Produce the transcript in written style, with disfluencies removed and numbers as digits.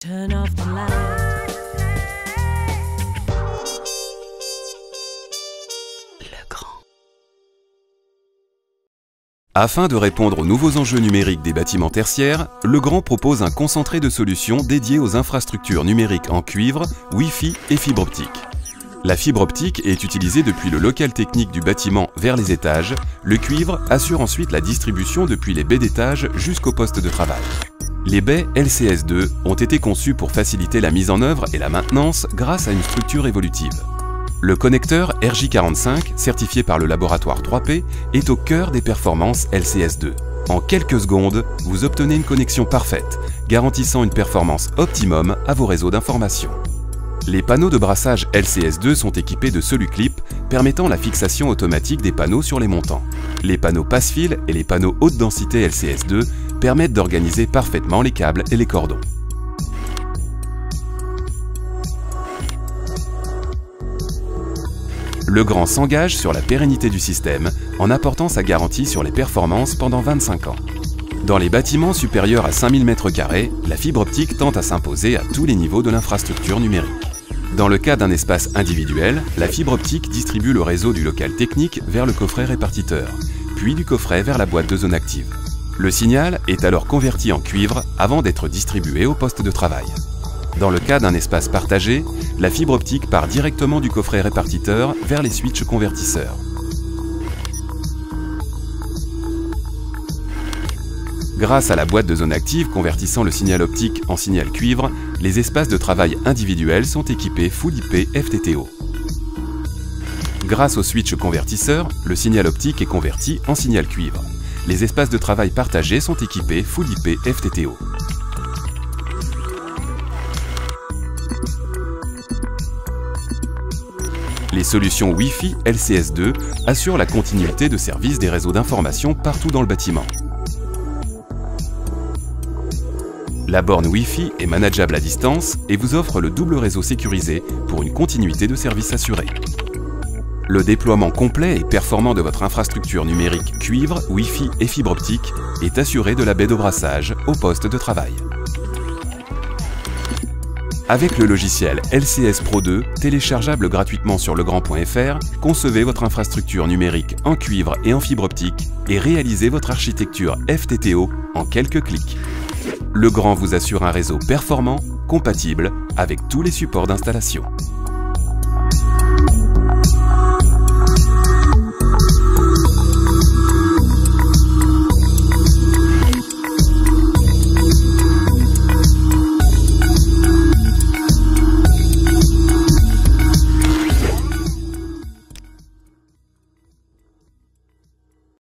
Turn off the light. Afin de répondre aux nouveaux enjeux numériques des bâtiments tertiaires, Legrand propose un concentré de solutions dédié aux infrastructures numériques en cuivre, Wi-Fi et fibre optique. La fibre optique est utilisée depuis le local technique du bâtiment vers les étages. Le cuivre assure ensuite la distribution depuis les baies d'étage jusqu'au poste de travail. Les baies LCS2 ont été conçues pour faciliter la mise en œuvre et la maintenance grâce à une structure évolutive. Le connecteur RJ45, certifié par le laboratoire 3P, est au cœur des performances LCS2. En quelques secondes, vous obtenez une connexion parfaite, garantissant une performance optimum à vos réseaux d'information. Les panneaux de brassage LCS2 sont équipés de Soluclip, permettant la fixation automatique des panneaux sur les montants. Les panneaux passe-fil et les panneaux haute densité LCS2 permettent d'organiser parfaitement les câbles et les cordons. Legrand s'engage sur la pérennité du système en apportant sa garantie sur les performances pendant 25 ans. Dans les bâtiments supérieurs à 5000 m², la fibre optique tend à s'imposer à tous les niveaux de l'infrastructure numérique. Dans le cas d'un espace individuel, la fibre optique distribue le réseau du local technique vers le coffret répartiteur, puis du coffret vers la boîte de zone active. Le signal est alors converti en cuivre avant d'être distribué au poste de travail. Dans le cas d'un espace partagé, la fibre optique part directement du coffret répartiteur vers les switches convertisseurs. Grâce à la boîte de zone active convertissant le signal optique en signal cuivre, les espaces de travail individuels sont équipés Full IP FTTO. Grâce au switch convertisseur, le signal optique est converti en signal cuivre. Les espaces de travail partagés sont équipés Full IP FTTO. Les solutions Wi-Fi LCS2 assurent la continuité de service des réseaux d'information partout dans le bâtiment. La borne Wi-Fi est manageable à distance et vous offre le double réseau sécurisé pour une continuité de service assurée. Le déploiement complet et performant de votre infrastructure numérique cuivre, Wi-Fi et fibre optique est assuré de la baie de brassage au poste de travail. Avec le logiciel LCS Pro 2, téléchargeable gratuitement sur legrand.fr, concevez votre infrastructure numérique en cuivre et en fibre optique et réalisez votre architecture FTTO en quelques clics. Legrand vous assure un réseau performant, compatible avec tous les supports d'installation.